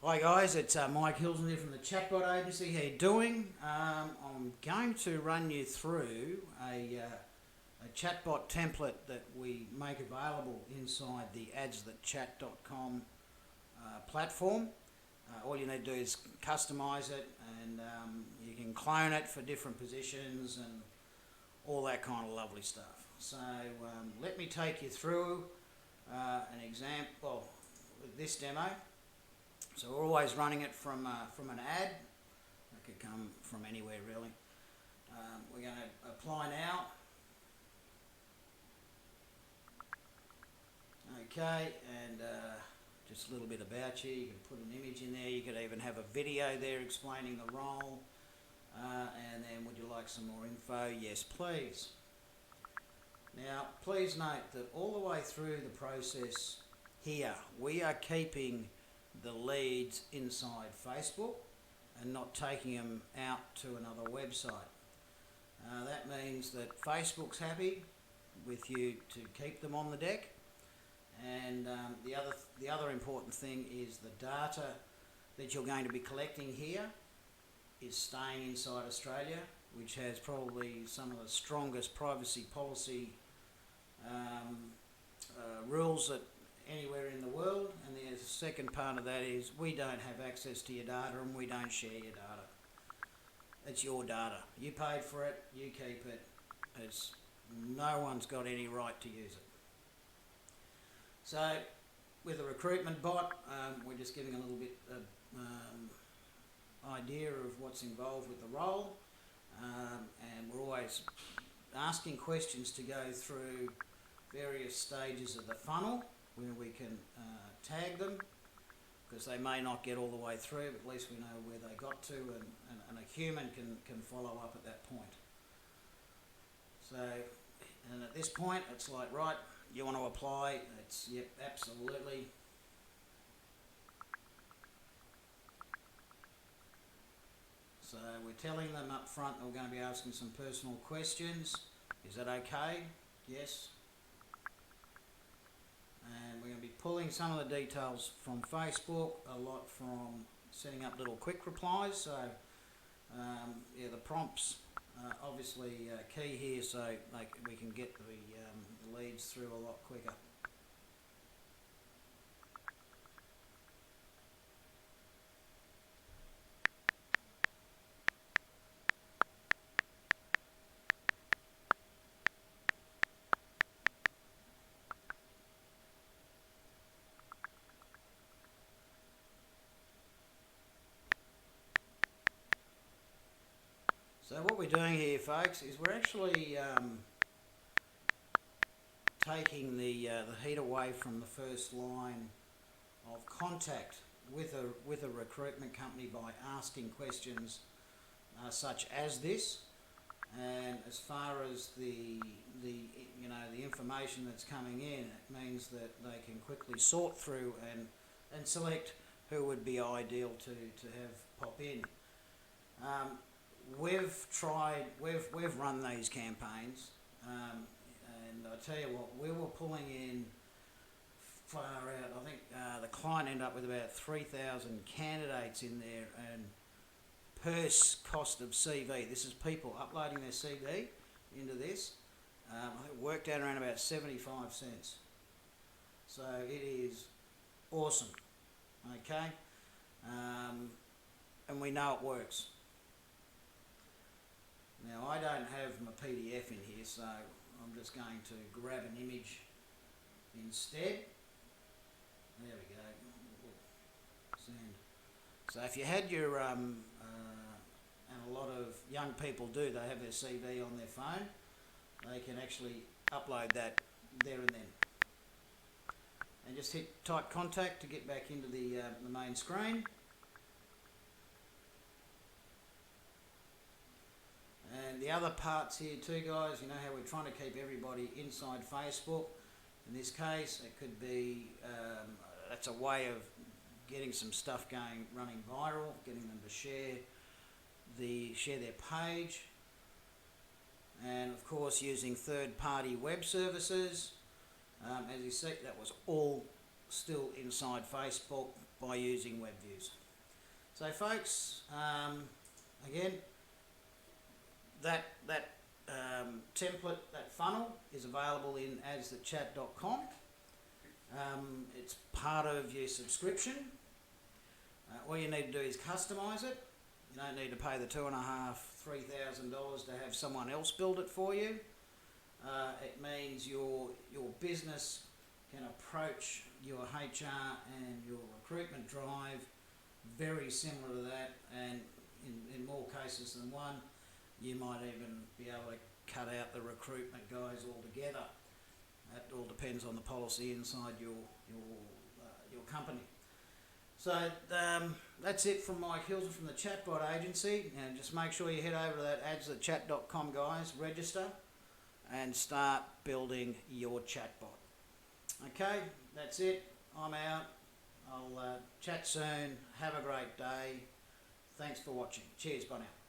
Hi guys, it's Mike Hilton here from the Chatbot agency. How you doing? I'm going to run you through a chatbot template that we make available inside the AdsThatChat.com platform. All you need to do is customize it, and you can clone it for different positions and all that kind of lovely stuff. So let me take you through an example with this demo. So we're always running it from an ad. It could come from anywhere really. We're going to apply now. Okay, and just a little bit about you. You can put an image in there. You could even have a video there explaining the role. And then, would you like some more info? Yes, please. Now, please note that all the way through the process here, we are keeping the leads inside Facebook and not taking them out to another website. That means that Facebook's happy with you to keep them on the deck, and the other important thing is the data that you're going to be collecting here is staying inside Australia, which has probably some of the strongest privacy policy rules that anywhere in the world. And the second part of that is we don't have access to your data and we don't share your data. It's your data. You paid for it, you keep it. No one's got any right to use it. So with a recruitment bot, we're just giving a little bit of idea of what's involved with the role, and we're always asking questions to go through various stages of the funnel where we can tag them, because they may not get all the way through, but at least we know where they got to, and a human can follow up at that point. So, and at this point it's like, right, you want to apply? It's, yep, absolutely. So we're telling them up front that we're going to be asking some personal questions. Is that okay? Yes. And we're going to be pulling some of the details from Facebook, a lot from setting up little quick replies. So yeah, the prompts are obviously key here, so we can get the leads through a lot quicker. So what we're doing here, folks, is we're actually taking the heat away from the first line of contact with a recruitment company by asking questions such as this. And as far as the information that's coming in, it means that they can quickly sort through and select who would be ideal to have pop in. We've run these campaigns, and I tell you what, we were pulling in far out. I think the client ended up with about 3,000 candidates in there, and per cost of CV, this is people uploading their CV into this, I think it worked out around about 75 cents. So it is awesome, okay? And we know it works. Now, I don't have my PDF in here, so I'm just going to grab an image instead. There we go. Send. So if you had your, and a lot of young people do, they have their CV on their phone, they can actually upload that there and then. And just type contact to get back into the main screen. And the other parts here too, guys, you know how we're trying to keep everybody inside Facebook. In this case, it could be, that's a way of getting some stuff running viral, getting them to share their page. And of course, using third-party web services. As you see, that was all still inside Facebook by using web views. So folks, again, that template, that funnel is available in AdsThatChat.com. It's part of your subscription. All you need to do is customise it. You don't need to pay the $2,500–3,000 to have someone else build it for you. It means your business can approach your HR and your recruitment drive very similar to that, and in more cases than one, you might even be able to cut out the recruitment guys altogether. That all depends on the policy inside your company. So that's it from Mike Hilton from the Chatbot agency. And just make sure you head over to that AdsThatChat.com, guys, register and start building your chatbot. Okay, that's it. I'm out. I'll chat soon. Have a great day. Thanks for watching. Cheers. Bye now.